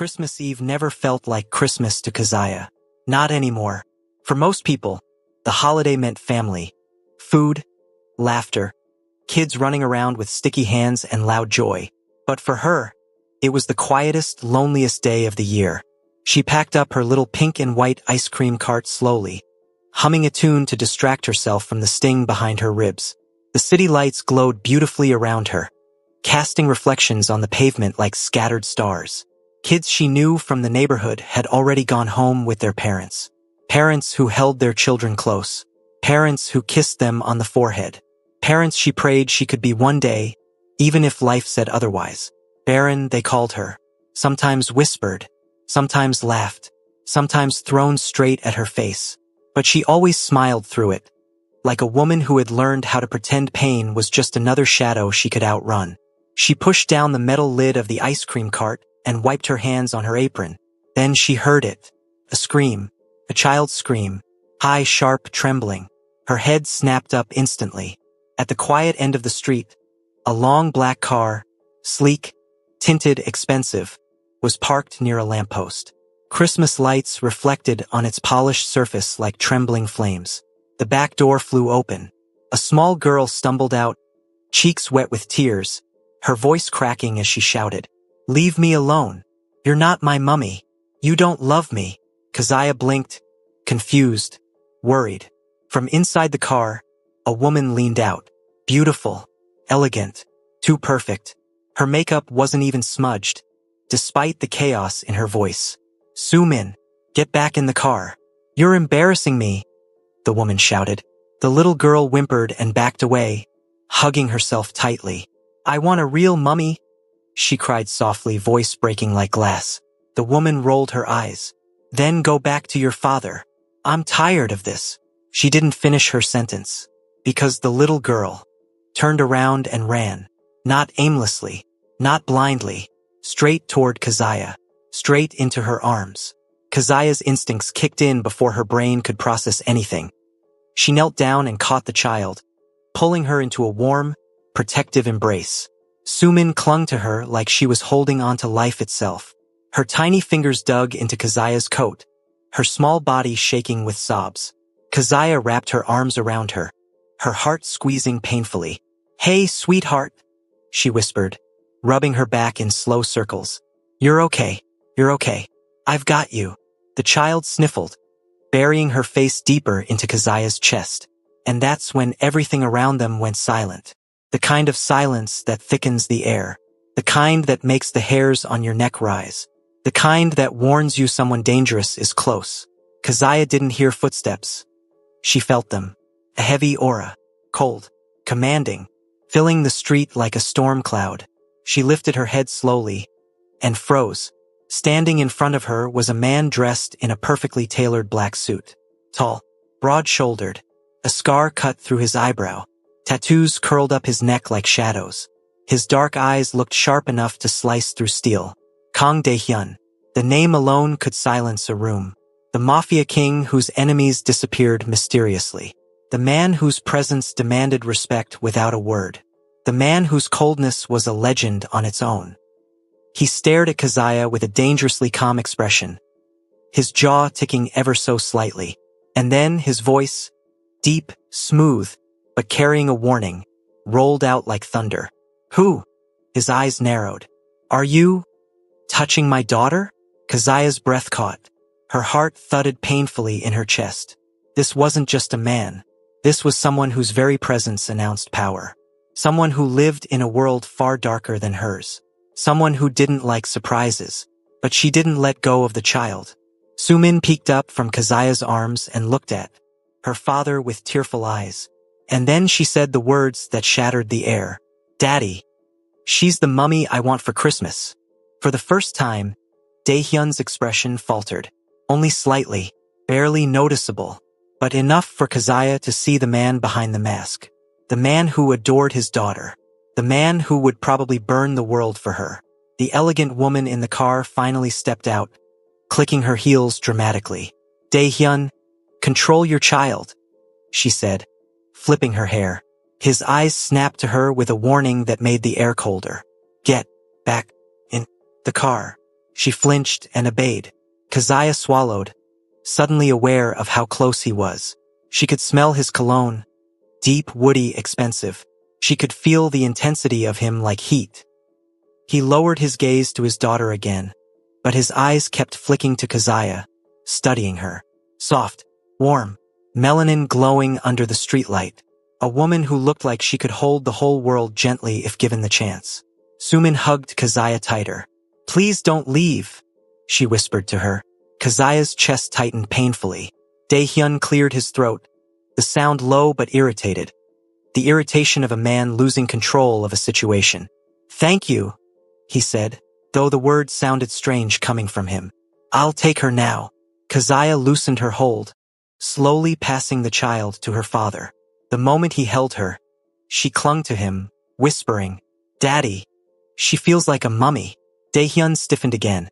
Christmas Eve never felt like Christmas to Keziah. Not anymore. For most people, the holiday meant family, food, laughter, kids running around with sticky hands and loud joy. But for her, it was the quietest, loneliest day of the year. She packed up her little pink and white ice cream cart slowly, humming a tune to distract herself from the sting behind her ribs. The city lights glowed beautifully around her, casting reflections on the pavement like scattered stars. Kids she knew from the neighborhood had already gone home with their parents. Parents who held their children close. Parents who kissed them on the forehead. Parents she prayed she could be one day, even if life said otherwise. Barren, they called her. Sometimes whispered, sometimes laughed, sometimes thrown straight at her face. But she always smiled through it, like a woman who had learned how to pretend pain was just another shadow she could outrun. She pushed down the metal lid of the ice cream cart and wiped her hands on her apron. Then she heard it. A scream. A child's scream. High, sharp, trembling. Her head snapped up instantly. At the quiet end of the street, a long black car, sleek, tinted, expensive, was parked near a lamppost. Christmas lights reflected on its polished surface like trembling flames. The back door flew open. A small girl stumbled out, cheeks wet with tears, her voice cracking as she shouted, "Leave me alone. You're not my mummy. You don't love me." Keziah blinked, confused, worried. From inside the car, a woman leaned out. Beautiful, elegant, too perfect. Her makeup wasn't even smudged, despite the chaos in her voice. "Sumin, get back in the car. You're embarrassing me," the woman shouted. The little girl whimpered and backed away, hugging herself tightly. "I want a real mummy," she cried softly, voice breaking like glass. The woman rolled her eyes. "Then go back to your father. I'm tired of this." She didn't finish her sentence, because the little girl turned around and ran, not aimlessly, not blindly, straight toward Keziah, straight into her arms. Keziah's instincts kicked in before her brain could process anything. She knelt down and caught the child, pulling her into a warm, protective embrace. Sumin clung to her like she was holding on to life itself. Her tiny fingers dug into Keziah's coat, her small body shaking with sobs. Keziah wrapped her arms around her, her heart squeezing painfully. "Hey, sweetheart," she whispered, rubbing her back in slow circles. "You're okay. You're okay. I've got you." The child sniffled, burying her face deeper into Keziah's chest. And that's when everything around them went silent. The kind of silence that thickens the air. The kind that makes the hairs on your neck rise. The kind that warns you someone dangerous is close. Keziah didn't hear footsteps. She felt them. A heavy aura. Cold. Commanding. Filling the street like a storm cloud. She lifted her head slowly and froze. Standing in front of her was a man dressed in a perfectly tailored black suit. Tall. Broad-shouldered. A scar cut through his eyebrow. Tattoos curled up his neck like shadows. His dark eyes looked sharp enough to slice through steel. Kang Dae-hyun. The name alone could silence a room. The Mafia king whose enemies disappeared mysteriously. The man whose presence demanded respect without a word. The man whose coldness was a legend on its own. He stared at Keziah with a dangerously calm expression, his jaw ticking ever so slightly. And then his voice, deep, smooth, but carrying a warning, rolled out like thunder. "Who?" His eyes narrowed. "Are you touching my daughter?" Keziah's breath caught. Her heart thudded painfully in her chest. This wasn't just a man. This was someone whose very presence announced power. Someone who lived in a world far darker than hers. Someone who didn't like surprises. But she didn't let go of the child. Sumin peeked up from Keziah's arms and looked at her father with tearful eyes. And then she said the words that shattered the air. "Daddy, she's the mummy I want for Christmas." For the first time, Dae-hyun's expression faltered. Only slightly, barely noticeable, but enough for Keziah to see the man behind the mask. The man who adored his daughter. The man who would probably burn the world for her. The elegant woman in the car finally stepped out, clicking her heels dramatically. "Dae-hyun, control your child," she said, flipping her hair. His eyes snapped to her with a warning that made the air colder. "Get back in the car." She flinched and obeyed. Keziah swallowed, suddenly aware of how close he was. She could smell his cologne, deep, woody, expensive. She could feel the intensity of him like heat. He lowered his gaze to his daughter again, but his eyes kept flicking to Keziah, studying her. Soft, warm, melanin glowing under the streetlight. A woman who looked like she could hold the whole world gently if given the chance. Sumin hugged Keziah tighter. "Please don't leave," she whispered to her. Keziah's chest tightened painfully. Daehyun cleared his throat, the sound low but irritated. The irritation of a man losing control of a situation. "Thank you," he said, though the words sounded strange coming from him. "I'll take her now." Keziah loosened her hold, slowly passing the child to her father. The moment he held her, she clung to him, whispering, "Daddy." "She feels like a mummy." Daehyun stiffened again,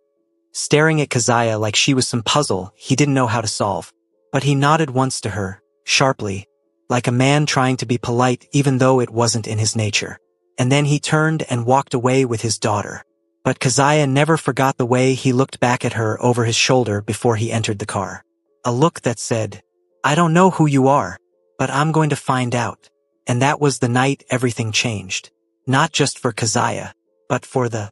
staring at Keziah like she was some puzzle he didn't know how to solve. But he nodded once to her, sharply, like a man trying to be polite even though it wasn't in his nature. And then he turned and walked away with his daughter. But Keziah never forgot the way he looked back at her over his shoulder before he entered the car. A look that said, "I don't know who you are, but I'm going to find out." And that was the night everything changed. Not just for Keziah, but for the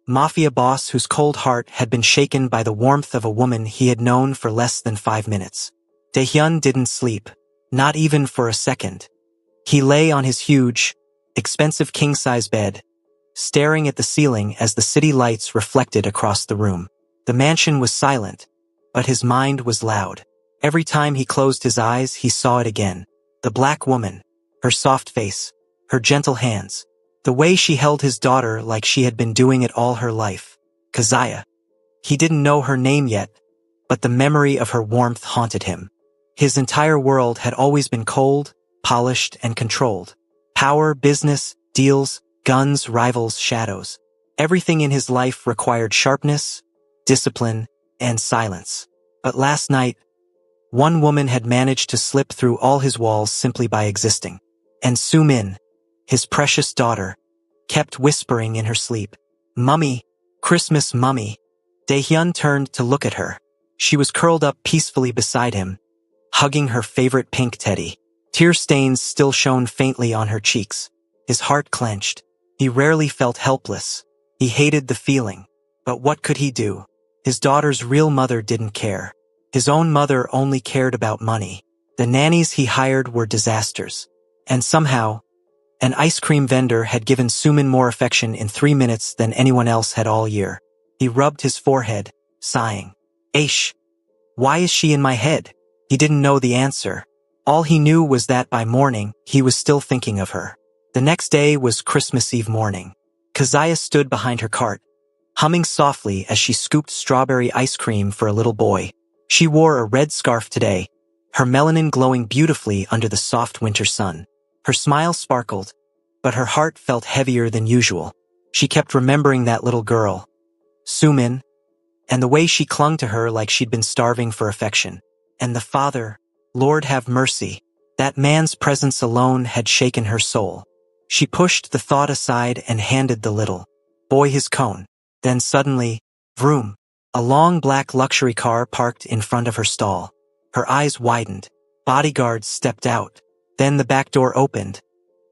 Mafia boss whose cold heart had been shaken by the warmth of a woman he had known for less than 5 minutes. Daehyun didn't sleep, not even for a second. He lay on his huge, expensive king-size bed, staring at the ceiling as the city lights reflected across the room. The mansion was silent, but his mind was loud. Every time he closed his eyes, he saw it again. The black woman, her soft face, her gentle hands, the way she held his daughter like she had been doing it all her life. Keziah. He didn't know her name yet, but the memory of her warmth haunted him. His entire world had always been cold, polished, and controlled. Power, business, deals, guns, rivals, shadows. Everything in his life required sharpness, discipline, and silence. But last night, one woman had managed to slip through all his walls simply by existing. And Sumin, his precious daughter, kept whispering in her sleep, "Mummy, Christmas mummy." Daehyun turned to look at her. She was curled up peacefully beside him, hugging her favorite pink teddy. Tear stains still shone faintly on her cheeks. His heart clenched. He rarely felt helpless. He hated the feeling. But what could he do? His daughter's real mother didn't care. His own mother only cared about money. The nannies he hired were disasters. And somehow, an ice cream vendor had given Sumin more affection in 3 minutes than anyone else had all year. He rubbed his forehead, sighing. Aish, why is she in my head? He didn't know the answer. All he knew was that by morning, he was still thinking of her. The next day was Christmas Eve morning. Keziah stood behind her cart, humming softly as she scooped strawberry ice cream for a little boy. She wore a red scarf today, her melanin glowing beautifully under the soft winter sun. Her smile sparkled, but her heart felt heavier than usual. She kept remembering that little girl, Sumin, and the way she clung to her like she'd been starving for affection. And the father, Lord have mercy, that man's presence alone had shaken her soul. She pushed the thought aside and handed the little boy his cone. Then suddenly, vroom, a long black luxury car parked in front of her stall. Her eyes widened. Bodyguards stepped out. Then the back door opened,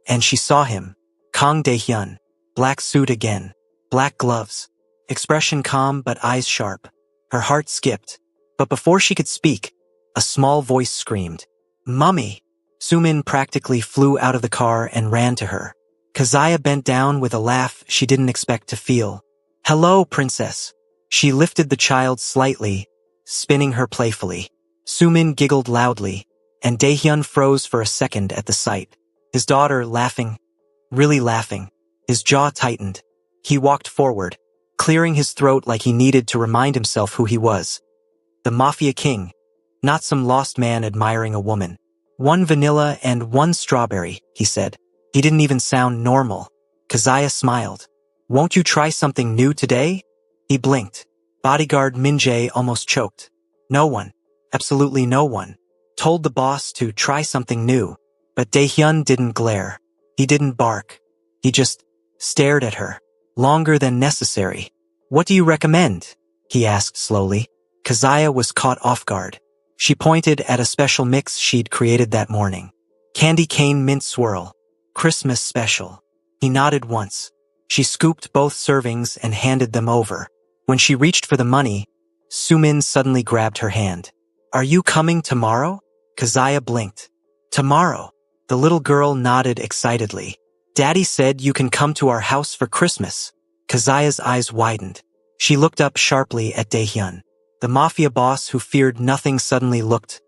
and she saw him, Kang Daehyun, black suit again, black gloves, expression calm but eyes sharp. Her heart skipped, but before she could speak, a small voice screamed, "Mummy!" Sumin practically flew out of the car and ran to her. Keziah bent down with a laugh she didn't expect to feel. "Hello, princess." She lifted the child slightly, spinning her playfully. Sumin giggled loudly, and Daehyun froze for a second at the sight. His daughter laughing, really laughing. His jaw tightened. He walked forward, clearing his throat like he needed to remind himself who he was. The Mafia king, not some lost man admiring a woman. "1 vanilla and 1 strawberry," he said. He didn't even sound normal. Keziah smiled. "Won't you try something new today?" He blinked. Bodyguard Min-jae almost choked. No one, absolutely no one, told the boss to try something new. But Daehyun didn't glare. He didn't bark. He just stared at her, longer than necessary. "What do you recommend?" he asked slowly. Keziah was caught off guard. She pointed at a special mix she'd created that morning. Candy cane mint swirl. Christmas special. He nodded once. She scooped both servings and handed them over. When she reached for the money, Sumin suddenly grabbed her hand. Are you coming tomorrow? Keziah blinked. Tomorrow. The little girl nodded excitedly. Daddy said you can come to our house for Christmas. Keziah's eyes widened. She looked up sharply at Daehyun. The Mafia boss who feared nothing suddenly looked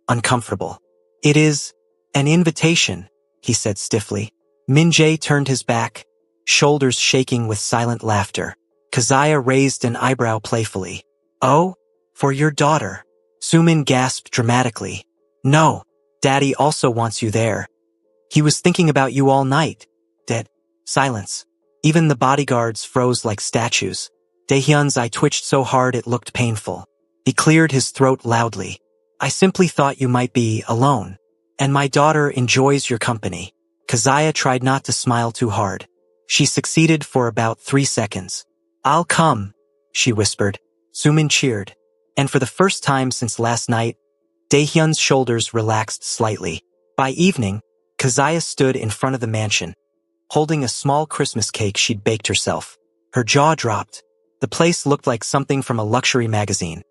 uncomfortable. It is an invitation, he said stiffly. Min-jae turned his back, shoulders shaking with silent laughter. Keziah raised an eyebrow playfully. Oh, for your daughter. Sumin gasped dramatically. No, Daddy also wants you there. He was thinking about you all night. Dead. Silence. Even the bodyguards froze like statues. Daehyun's eye twitched so hard it looked painful. He cleared his throat loudly. I simply thought you might be alone. And my daughter enjoys your company. Keziah tried not to smile too hard. She succeeded for about 3 seconds. I'll come, she whispered. Sumin cheered. And for the first time since last night, Daehyun's shoulders relaxed slightly. By evening, Keziah stood in front of the mansion, holding a small Christmas cake she'd baked herself. Her jaw dropped. The place looked like something from a luxury magazine.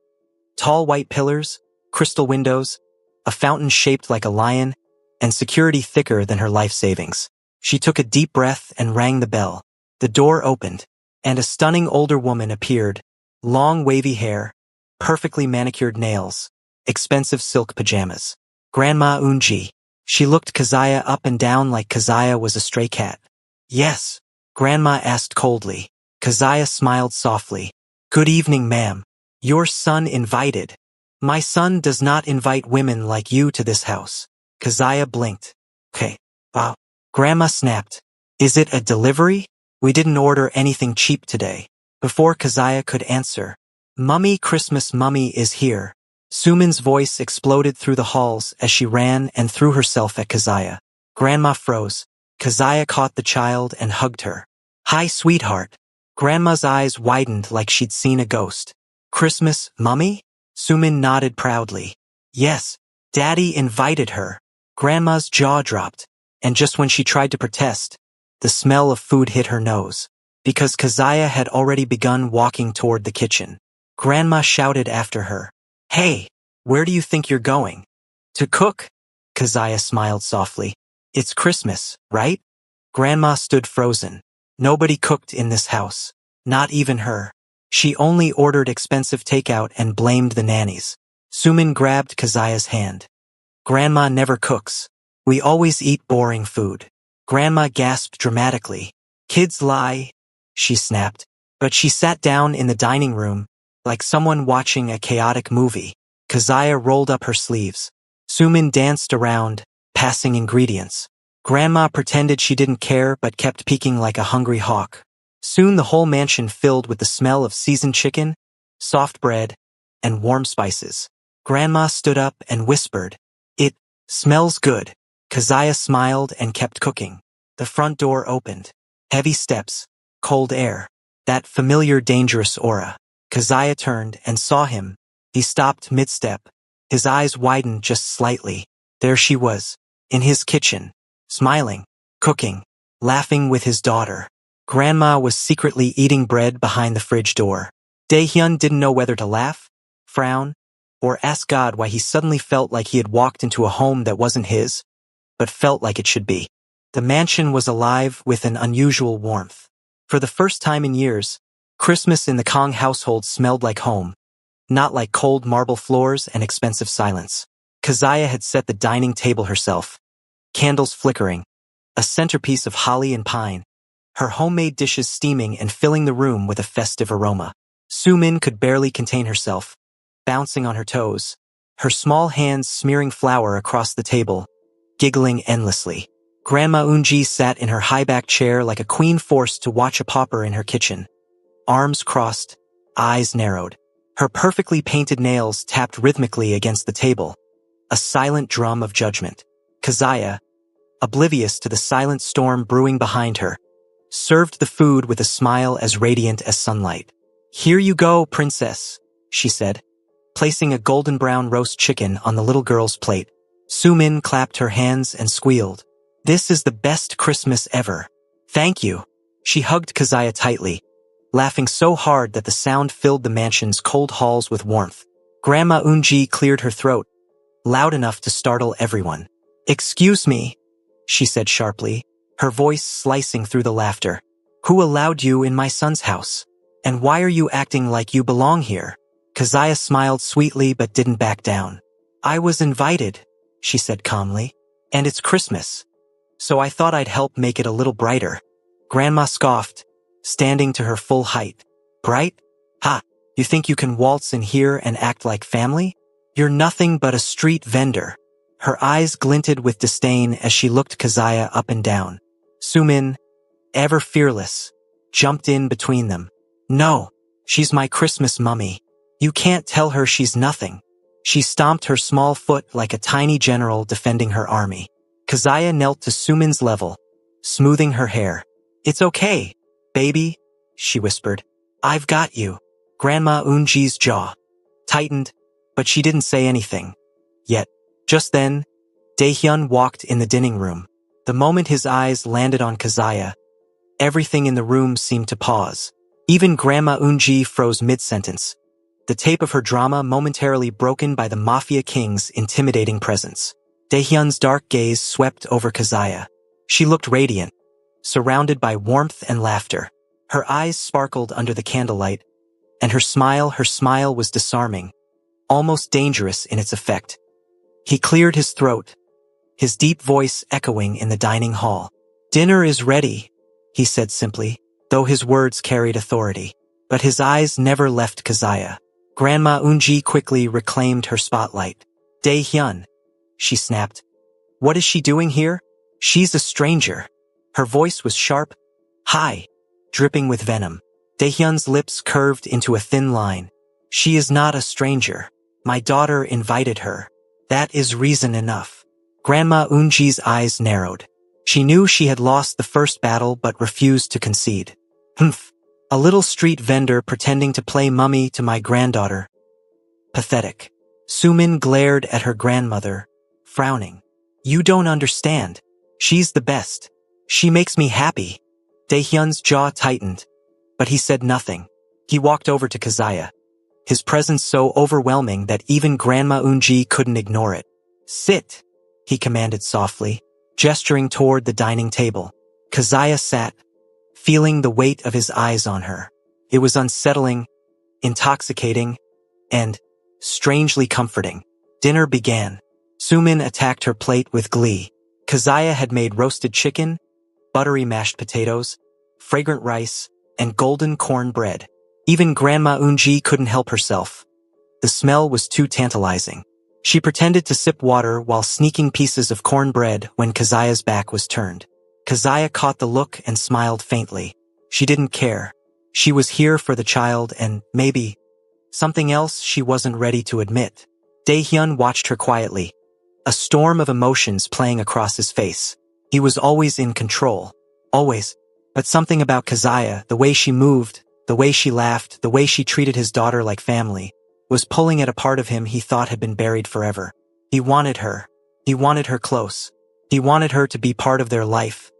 Tall white pillars, crystal windows, a fountain shaped like a lion, and security thicker than her life savings. She took a deep breath and rang the bell. The door opened, and a stunning older woman appeared. Long wavy hair, perfectly manicured nails, expensive silk pajamas. Grandma Eunji. She looked Keziah up and down like Keziah was a stray cat. Yes, Grandma asked coldly. Keziah smiled softly. Good evening, ma'am. Your son invited. My son does not invite women like you to this house. Keziah blinked. Okay. Wow. Grandma snapped. Is it a delivery? We didn't order anything cheap today. Before Keziah could answer, Mummy, Christmas Mummy is here. Sumin's voice exploded through the halls as she ran and threw herself at Keziah. Grandma froze. Keziah caught the child and hugged her. Hi, sweetheart. Grandma's eyes widened like she'd seen a ghost. Christmas, Mummy? Sumin nodded proudly. Yes, Daddy invited her. Grandma's jaw dropped, and just when she tried to protest, the smell of food hit her nose. Because Keziah had already begun walking toward the kitchen. Grandma shouted after her. Hey, where do you think you're going? To cook? Keziah smiled softly. It's Christmas, right? Grandma stood frozen. Nobody cooked in this house. Not even her. She only ordered expensive takeout and blamed the nannies. Sumin grabbed Keziah's hand. Grandma never cooks. We always eat boring food. Grandma gasped dramatically. Kids lie, she snapped. But she sat down in the dining room, like someone watching a chaotic movie. Keziah rolled up her sleeves. Sumin danced around, passing ingredients. Grandma pretended she didn't care but kept peeking like a hungry hawk. Soon the whole mansion filled with the smell of seasoned chicken, soft bread, and warm spices. Grandma stood up and whispered, It smells good. Keziah smiled and kept cooking. The front door opened. Heavy steps, cold air, that familiar dangerous aura. Keziah turned and saw him. He stopped mid-step. His eyes widened just slightly. There she was, in his kitchen, smiling, cooking, laughing with his daughter. Grandma was secretly eating bread behind the fridge door. Daehyun didn't know whether to laugh, frown, or ask God why he suddenly felt like he had walked into a home that wasn't his, but felt like it should be. The mansion was alive with an unusual warmth. For the first time in years, Christmas in the Kang household smelled like home, not like cold marble floors and expensive silence. Keziah had set the dining table herself, candles flickering, a centerpiece of holly and pine, her homemade dishes steaming and filling the room with a festive aroma. Sumin could barely contain herself, bouncing on her toes, her small hands smearing flour across the table, giggling endlessly. Grandma Eunji sat in her high-back chair like a queen forced to watch a pauper in her kitchen. Arms crossed, eyes narrowed. Her perfectly painted nails tapped rhythmically against the table, a silent drum of judgment. Keziah, oblivious to the silent storm brewing behind her, served the food with a smile as radiant as sunlight. Here you go, princess, she said, placing a golden brown roast chicken on the little girl's plate. Sumin clapped her hands and squealed. This is the best Christmas ever. Thank you. She hugged Keziah tightly, laughing so hard that the sound filled the mansion's cold halls with warmth. Grandma Unji cleared her throat, loud enough to startle everyone. Excuse me, she said sharply, her voice slicing through the laughter. Who allowed you in my son's house? And why are you acting like you belong here? Keziah smiled sweetly but didn't back down. I was invited, she said calmly, and it's Christmas, so I thought I'd help make it a little brighter. Grandma scoffed, standing to her full height. Bright? Ha! You think you can waltz in here and act like family? You're nothing but a street vendor. Her eyes glinted with disdain as she looked Keziah up and down. Sumin, ever fearless, jumped in between them. No, she's my Christmas mummy. You can't tell her she's nothing. She stomped her small foot like a tiny general defending her army. Keziah knelt to Sumin's level, smoothing her hair. It's okay, baby, she whispered. I've got you. Grandma Unji's jaw tightened, but she didn't say anything. Yet, just then, Daehyun walked in the dining room. The moment his eyes landed on Keziah, everything in the room seemed to pause. Even Grandma Unji froze mid-sentence, the tape of her drama momentarily broken by the Mafia King's intimidating presence. Daehyun's dark gaze swept over Keziah. She looked radiant, surrounded by warmth and laughter. Her eyes sparkled under the candlelight, and her smile was disarming, almost dangerous in its effect. He cleared his throat, his deep voice echoing in the dining hall. Dinner is ready, he said simply, though his words carried authority. But his eyes never left Keziah. Grandma Unji quickly reclaimed her spotlight. Daehyun, she snapped. What is she doing here? She's a stranger. Her voice was sharp, high, dripping with venom. Daehyun's lips curved into a thin line. She is not a stranger. My daughter invited her. That is reason enough. Grandma Unji's eyes narrowed. She knew she had lost the first battle but refused to concede. Humph. A little street vendor pretending to play mummy to my granddaughter. Pathetic. Sumin glared at her grandmother, frowning. You don't understand. She's the best. She makes me happy. Daehyun's jaw tightened, but he said nothing. He walked over to Keziah, his presence so overwhelming that even Grandma Unji couldn't ignore it. Sit, he commanded softly, gesturing toward the dining table. Keziah sat, feeling the weight of his eyes on her. It was unsettling, intoxicating, and strangely comforting. Dinner began. Sumin attacked her plate with glee. Keziah had made roasted chicken, buttery mashed potatoes, fragrant rice, and golden corn bread. Even Grandma Unji couldn't help herself. The smell was too tantalizing. She pretended to sip water while sneaking pieces of cornbread when Keziah's back was turned. Keziah caught the look and smiled faintly. She didn't care. She was here for the child and, maybe, something else she wasn't ready to admit. Daehyun watched her quietly, a storm of emotions playing across his face. He was always in control. Always. But something about Keziah, the way she moved, the way she laughed, the way she treated his daughter like family, was pulling at a part of him he thought had been buried forever. He wanted her. He wanted her close. He wanted her to be part of their life,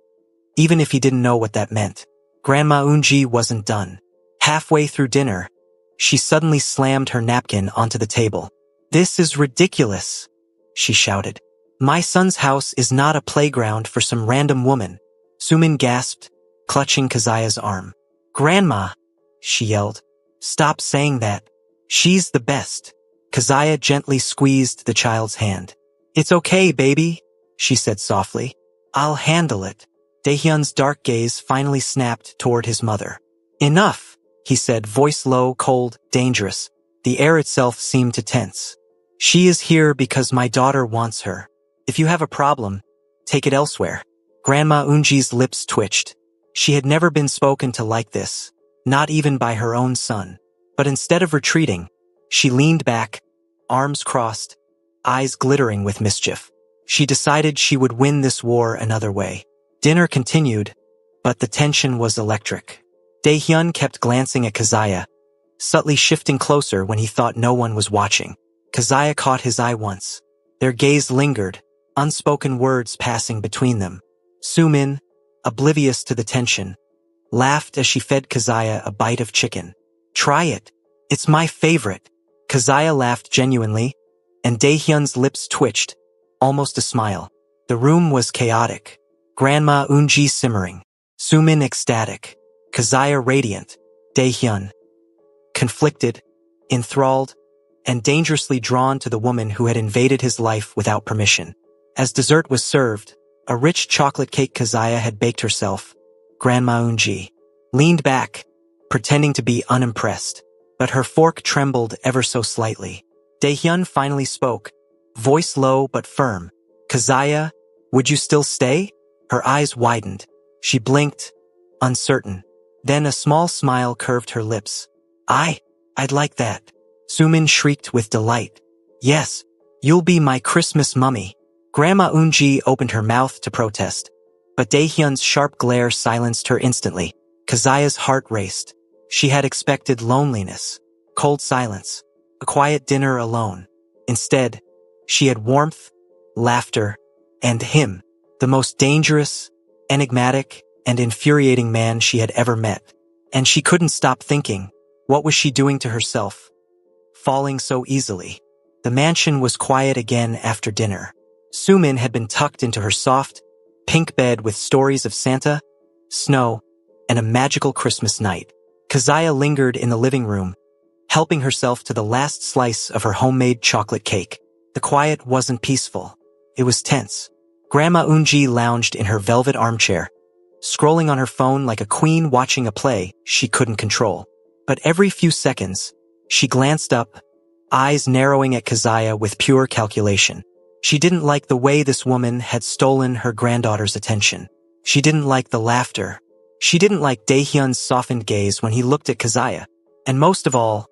even if he didn't know what that meant. Grandma Unji wasn't done. Halfway through dinner, she suddenly slammed her napkin onto the table. This is ridiculous, she shouted. My son's house is not a playground for some random woman. Sumin gasped, clutching Keziah's arm. Grandma, she yelled. Stop saying that. She's the best. Keziah gently squeezed the child's hand. It's okay, baby, she said softly. I'll handle it. Daehyun's dark gaze finally snapped toward his mother. Enough, he said, voice low, cold, dangerous. The air itself seemed to tense. She is here because my daughter wants her. If you have a problem, take it elsewhere. Grandma Unji's lips twitched. She had never been spoken to like this, not even by her own son. But instead of retreating, she leaned back, arms crossed, eyes glittering with mischief. She decided she would win this war another way. Dinner continued, but the tension was electric. Daehyun kept glancing at Keziah, subtly shifting closer when he thought no one was watching. Keziah caught his eye once. Their gaze lingered, unspoken words passing between them. Sumin, oblivious to the tension, laughed as she fed Keziah a bite of chicken. "Try it. It's my favorite." Keziah laughed genuinely, and Daehyun's lips twitched, almost a smile. The room was chaotic. Grandma Eunji simmering, Sumin ecstatic, Keziah radiant, Daehyun conflicted, enthralled, and dangerously drawn to the woman who had invaded his life without permission. As dessert was served, a rich chocolate cake Keziah had baked herself, Grandma Eunji leaned back, pretending to be unimpressed, but her fork trembled ever so slightly. Daehyun finally spoke, voice low but firm. "Keziah, would you still stay?" Her eyes widened. She blinked, uncertain. Then a small smile curved her lips. I'd like that." Sumin shrieked with delight. "Yes, you'll be my Christmas mummy." Grandma Eunji opened her mouth to protest, but Daehyun's sharp glare silenced her instantly. Keziah's heart raced. She had expected loneliness, cold silence, a quiet dinner alone. Instead, she had warmth, laughter, and him, the most dangerous, enigmatic, and infuriating man she had ever met. And she couldn't stop thinking, what was she doing to herself? Falling so easily. The mansion was quiet again after dinner. Sumin had been tucked into her soft, pink bed with stories of Santa, snow, and a magical Christmas night. Keziah lingered in the living room, helping herself to the last slice of her homemade chocolate cake. The quiet wasn't peaceful. It was tense. Grandma Eunji lounged in her velvet armchair, scrolling on her phone like a queen watching a play she couldn't control. But every few seconds, she glanced up, eyes narrowing at Keziah with pure calculation. She didn't like the way this woman had stolen her granddaughter's attention. She didn't like the laughter. She didn't like Daehyun's softened gaze when he looked at Keziah. And most of all,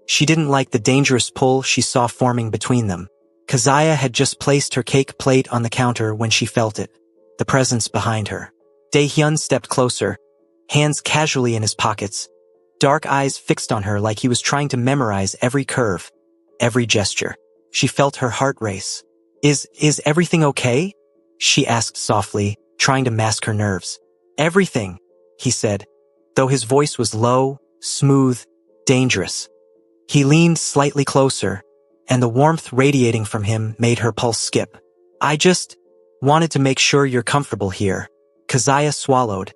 she didn't like the dangerous pull she saw forming between them. Keziah had just placed her cake plate on the counter when she felt it, the presence behind her. Daehyun stepped closer, hands casually in his pockets, dark eyes fixed on her like he was trying to memorize every curve, every gesture. She felt her heart race. Is everything okay?" she asked softly, trying to mask her nerves. "Everything," he said, though his voice was low, smooth, dangerous. He leaned slightly closer, and the warmth radiating from him made her pulse skip. "I just wanted to make sure you're comfortable here." Keziah swallowed,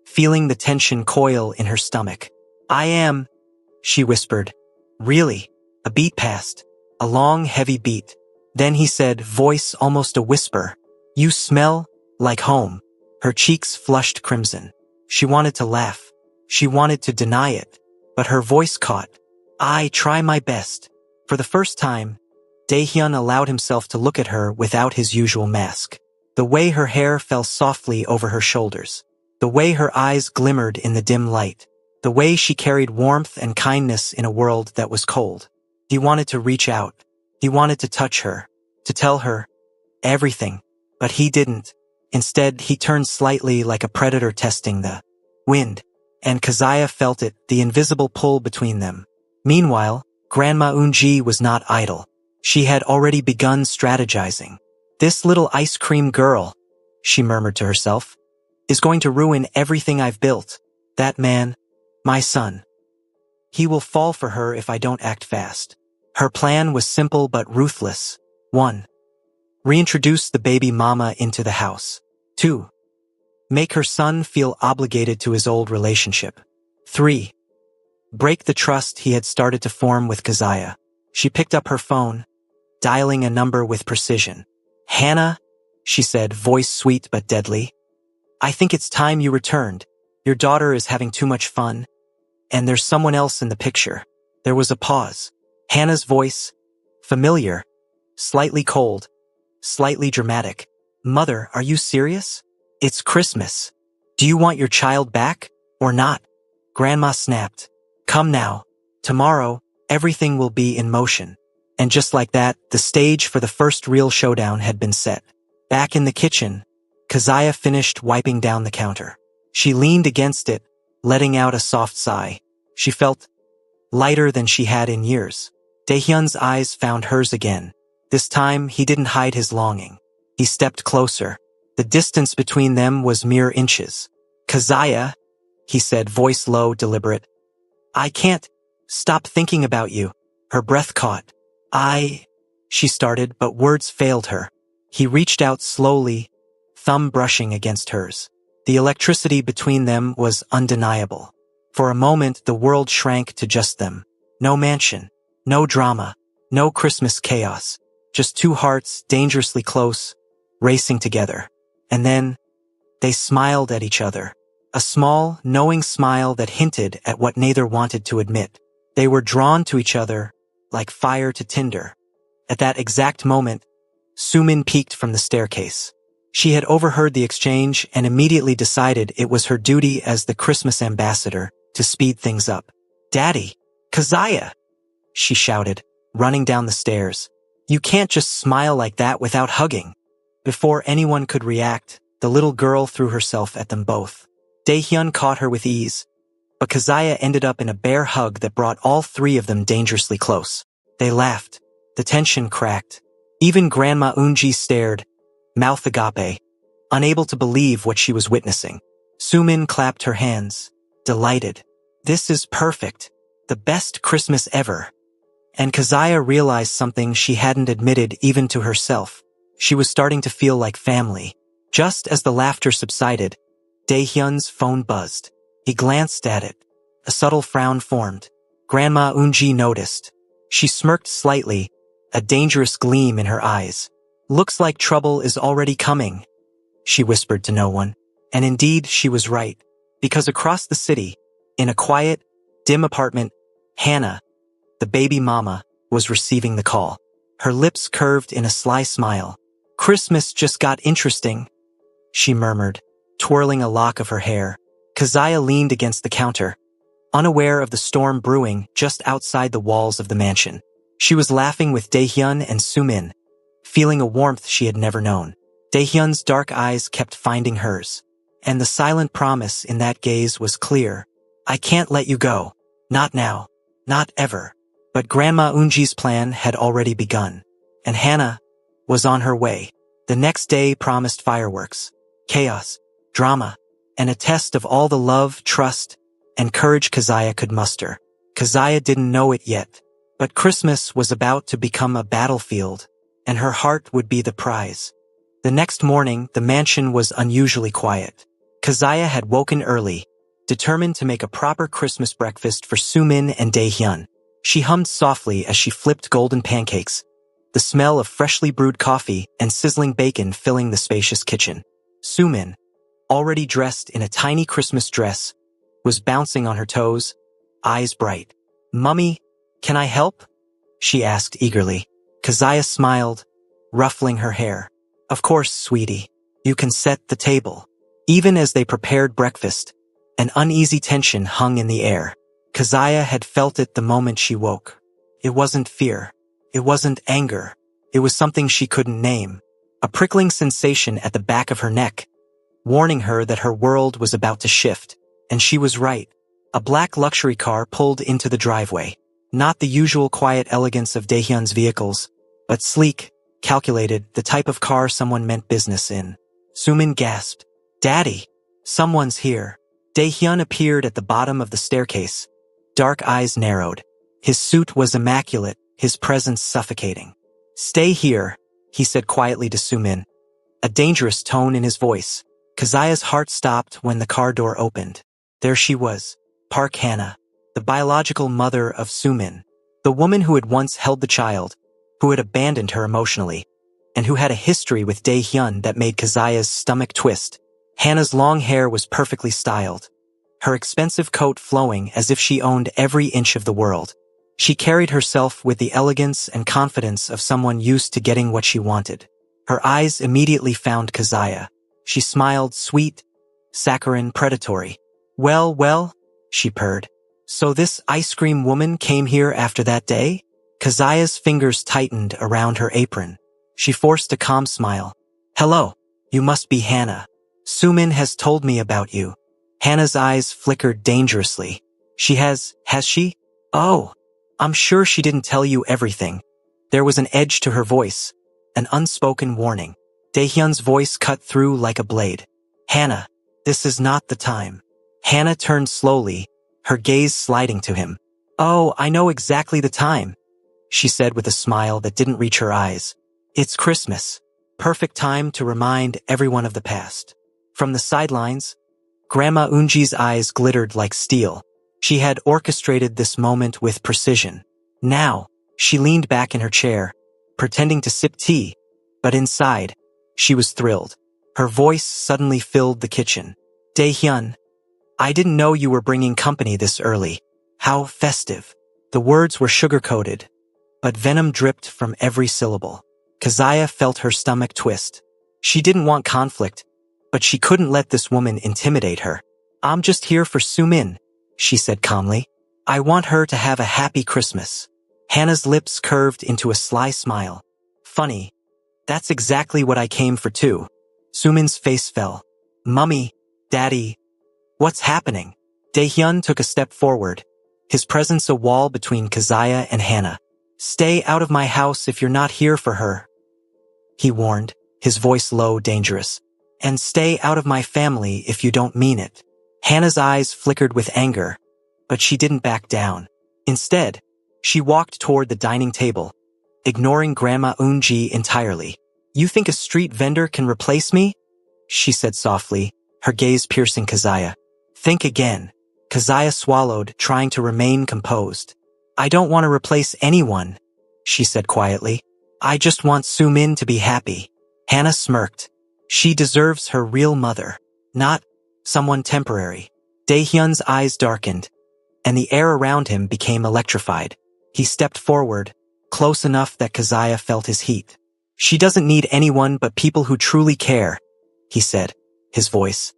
feeling the tension coil in her stomach. "I am," she whispered. "Really?" A beat passed, a long, heavy beat. Then he said, voice almost a whisper, "You smell like home." Her cheeks flushed crimson. She wanted to laugh. She wanted to deny it, but her voice caught. "I try my best." For the first time, Daehyun allowed himself to look at her without his usual mask. The way her hair fell softly over her shoulders. The way her eyes glimmered in the dim light. The way she carried warmth and kindness in a world that was cold. He wanted to reach out. He wanted to touch her, to tell her everything, but he didn't. Instead, he turned slightly like a predator testing the wind, and Keziah felt it, the invisible pull between them. Meanwhile, Grandma Eunji was not idle. She had already begun strategizing. "This little ice cream girl," she murmured to herself, "is going to ruin everything I've built. That man, my son. He will fall for her if I don't act fast." Her plan was simple but ruthless. 1. Reintroduce the baby mama into the house. 2. Make her son feel obligated to his old relationship. 3. Break the trust he had started to form with Keziah. She picked up her phone, dialing a number with precision. "Hannah," she said, voice sweet but deadly. "I think it's time you returned. Your daughter is having too much fun, and there's someone else in the picture." There was a pause. Hannah's voice, familiar, slightly cold, slightly dramatic. "Mother, are you serious? It's Christmas. Do you want your child back, or not?" Grandma snapped. "Come now. Tomorrow, everything will be in motion." And just like that, the stage for the first real showdown had been set. Back in the kitchen, Keziah finished wiping down the counter. She leaned against it, letting out a soft sigh. She felt lighter than she had in years. Daehyun's eyes found hers again. This time, he didn't hide his longing. He stepped closer. The distance between them was mere inches. "Keziah," he said, voice low, deliberate. "I can't stop thinking about you." Her breath caught. She started, but words failed her. He reached out slowly, thumb brushing against hers. The electricity between them was undeniable. For a moment, the world shrank to just them. No mansion, no drama, no Christmas chaos. Just two hearts, dangerously close, racing together. And then, they smiled at each other. A small, knowing smile that hinted at what neither wanted to admit. They were drawn to each other, like fire to tinder. At that exact moment, Sumin peeked from the staircase. She had overheard the exchange and immediately decided it was her duty as the Christmas ambassador to speed things up. "Daddy! Keziah!" she shouted, running down the stairs. "You can't just smile like that without hugging." Before anyone could react, the little girl threw herself at them both. Daehyun caught her with ease, but Keziah ended up in a bear hug that brought all three of them dangerously close. They laughed. The tension cracked. Even Grandma Eunji stared, mouth agape, unable to believe what she was witnessing. Sumin clapped her hands, delighted. "This is perfect. The best Christmas ever." And Keziah realized something she hadn't admitted even to herself. She was starting to feel like family. Just as the laughter subsided, Daehyun's phone buzzed. He glanced at it. A subtle frown formed. Grandma Eunji noticed. She smirked slightly, a dangerous gleam in her eyes. "Looks like trouble is already coming," she whispered to no one. And indeed, she was right. Because across the city, in a quiet, dim apartment, Hannah, the baby mama, was receiving the call. Her lips curved in a sly smile. "Christmas just got interesting," she murmured, twirling a lock of her hair. Keziah leaned against the counter, unaware of the storm brewing just outside the walls of the mansion. She was laughing with Daehyun and Sumin, feeling a warmth she had never known. Daehyun's dark eyes kept finding hers, and the silent promise in that gaze was clear. "I can't let you go. Not now. Not ever." But Grandma Eunji's plan had already begun, and Hannah was on her way. The next day promised fireworks, chaos, drama, and a test of all the love, trust, and courage Keziah could muster. Keziah didn't know it yet, but Christmas was about to become a battlefield, and her heart would be the prize. The next morning, the mansion was unusually quiet. Keziah had woken early, determined to make a proper Christmas breakfast for Sumin and Daehyun. She hummed softly as she flipped golden pancakes, the smell of freshly brewed coffee and sizzling bacon filling the spacious kitchen. Sumin, already dressed in a tiny Christmas dress, was bouncing on her toes, eyes bright. "Mummy, can I help?" she asked eagerly. Keziah smiled, ruffling her hair. "Of course, sweetie. You can set the table." Even as they prepared breakfast, an uneasy tension hung in the air. Keziah had felt it the moment she woke. It wasn't fear. It wasn't anger. It was something she couldn't name. A prickling sensation at the back of her neck, warning her that her world was about to shift. And she was right. A black luxury car pulled into the driveway. Not the usual quiet elegance of Daehyun's vehicles, but sleek, calculated, the type of car someone meant business in. Sumin gasped. "Daddy, someone's here." Daehyun appeared at the bottom of the staircase, dark eyes narrowed. His suit was immaculate, his presence suffocating. "Stay here," he said quietly to Sumin, a dangerous tone in his voice. Keziah's heart stopped when the car door opened. There she was, Park Hannah, the biological mother of Sumin, the woman who had once held the child, who had abandoned her emotionally, and who had a history with Daehyun that made Keziah's stomach twist. Hannah's long hair was perfectly styled, her expensive coat flowing as if she owned every inch of the world. She carried herself with the elegance and confidence of someone used to getting what she wanted. Her eyes immediately found Keziah. She smiled, sweet, saccharine, predatory. Well, she purred. "So this ice cream woman came here after that day?" Keziah's fingers tightened around her apron. She forced a calm smile. "Hello, you must be Hannah. Sumin has told me about you." Hannah's eyes flickered dangerously. Has she? Oh, I'm sure she didn't tell you everything. There was an edge to her voice, an unspoken warning. Daehyun's voice cut through like a blade. Hannah, this is not the time. Hannah turned slowly, her gaze sliding to him. Oh, I know exactly the time, she said with a smile that didn't reach her eyes. It's Christmas. Perfect time to remind everyone of the past. From the sidelines, Grandma Unji's eyes glittered like steel. She had orchestrated this moment with precision. Now, she leaned back in her chair, pretending to sip tea, but inside, she was thrilled. Her voice suddenly filled the kitchen. Daehyun, I didn't know you were bringing company this early. How festive. The words were sugar-coated, but venom dripped from every syllable. Keziah felt her stomach twist. She didn't want conflict, but she couldn't let this woman intimidate her. I'm just here for Sumin, she said calmly. I want her to have a happy Christmas. Hannah's lips curved into a sly smile. Funny. That's exactly what I came for too. Sumin's face fell. Mummy, Daddy, what's happening? Daehyun took a step forward, his presence a wall between Keziah and Hannah. Stay out of my house if you're not here for her, he warned, his voice low, dangerous. And stay out of my family if you don't mean it. Hannah's eyes flickered with anger, but she didn't back down. Instead, she walked toward the dining table, ignoring Grandma Unji entirely. You think a street vendor can replace me? She said softly, her gaze piercing Keziah. Think again. Keziah swallowed, trying to remain composed. I don't want to replace anyone, she said quietly. I just want Sumin to be happy. Hannah smirked. She deserves her real mother, not someone temporary. Daehyun's eyes darkened, and the air around him became electrified. He stepped forward, close enough that Keziah felt his heat. She doesn't need anyone but people who truly care, he said, his voice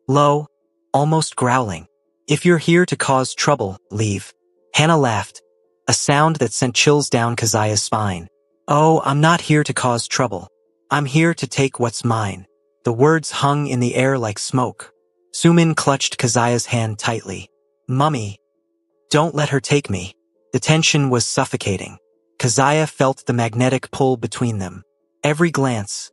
low, almost growling. If you're here to cause trouble, leave. Hannah laughed, a sound that sent chills down Keziah's spine. Oh, I'm not here to cause trouble. I'm here to take what's mine. The words hung in the air like smoke. Sumin clutched Keziah's hand tightly. Mummy, don't let her take me. The tension was suffocating. Keziah felt the magnetic pull between them. Every glance,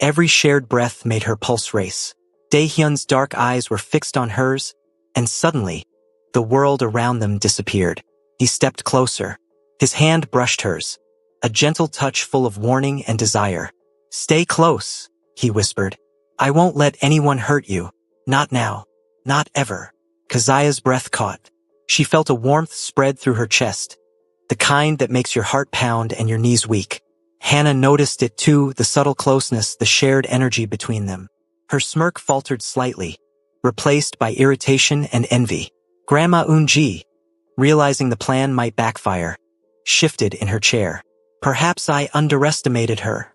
every shared breath made her pulse race. Daehyun's dark eyes were fixed on hers, and suddenly, the world around them disappeared. He stepped closer. His hand brushed hers, a gentle touch full of warning and desire. Stay close, he whispered. I won't let anyone hurt you. Not now. Not ever. Keziah's breath caught. She felt a warmth spread through her chest, the kind that makes your heart pound and your knees weak. Hannah noticed it too, the subtle closeness, the shared energy between them. Her smirk faltered slightly, replaced by irritation and envy. Grandma Unji, realizing the plan might backfire, shifted in her chair. Perhaps I underestimated her,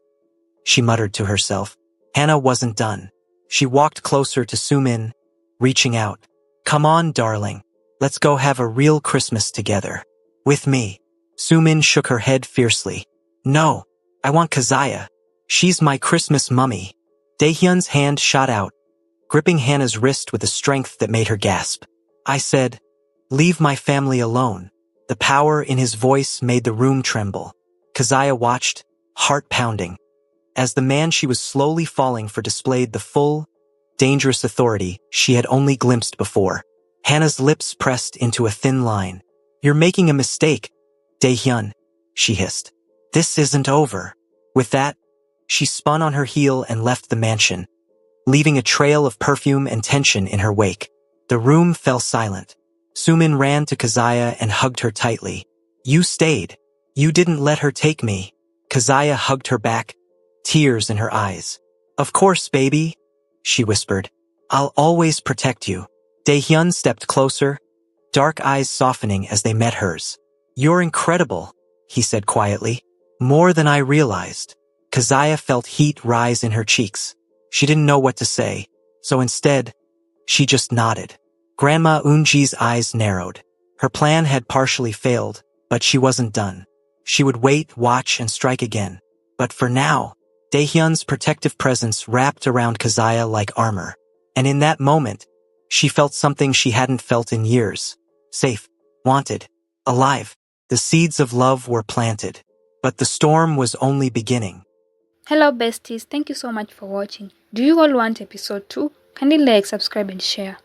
she muttered to herself. Hannah wasn't done. She walked closer to Sumin, reaching out. Come on, darling. Let's go have a real Christmas together. With me. Sumin shook her head fiercely. No, I want Keziah. She's my Christmas mummy. Daehyun's hand shot out, gripping Hannah's wrist with a strength that made her gasp. I said, leave my family alone. The power in his voice made the room tremble. Keziah watched, heart pounding, as the man she was slowly falling for displayed the full, dangerous authority she had only glimpsed before. Hannah's lips pressed into a thin line. You're making a mistake, Daehyun, she hissed. This isn't over. With that, she spun on her heel and left the mansion, leaving a trail of perfume and tension in her wake. The room fell silent. Sumin ran to Keziah and hugged her tightly. You stayed. You didn't let her take me. Keziah hugged her back, tears in her eyes. Of course, baby, she whispered. I'll always protect you. Daehyun stepped closer, dark eyes softening as they met hers. You're incredible, he said quietly. More than I realized. Keziah felt heat rise in her cheeks. She didn't know what to say, so instead, she just nodded. Grandma Unji's eyes narrowed. Her plan had partially failed, but she wasn't done. She would wait, watch, and strike again. But for now, Daehyun's protective presence wrapped around Keziah like armor. And in that moment, she felt something she hadn't felt in years. Safe, wanted, alive. The seeds of love were planted. But the storm was only beginning. Hello besties, thank you so much for watching. Do you all want episode 2? Kindly like, subscribe and share.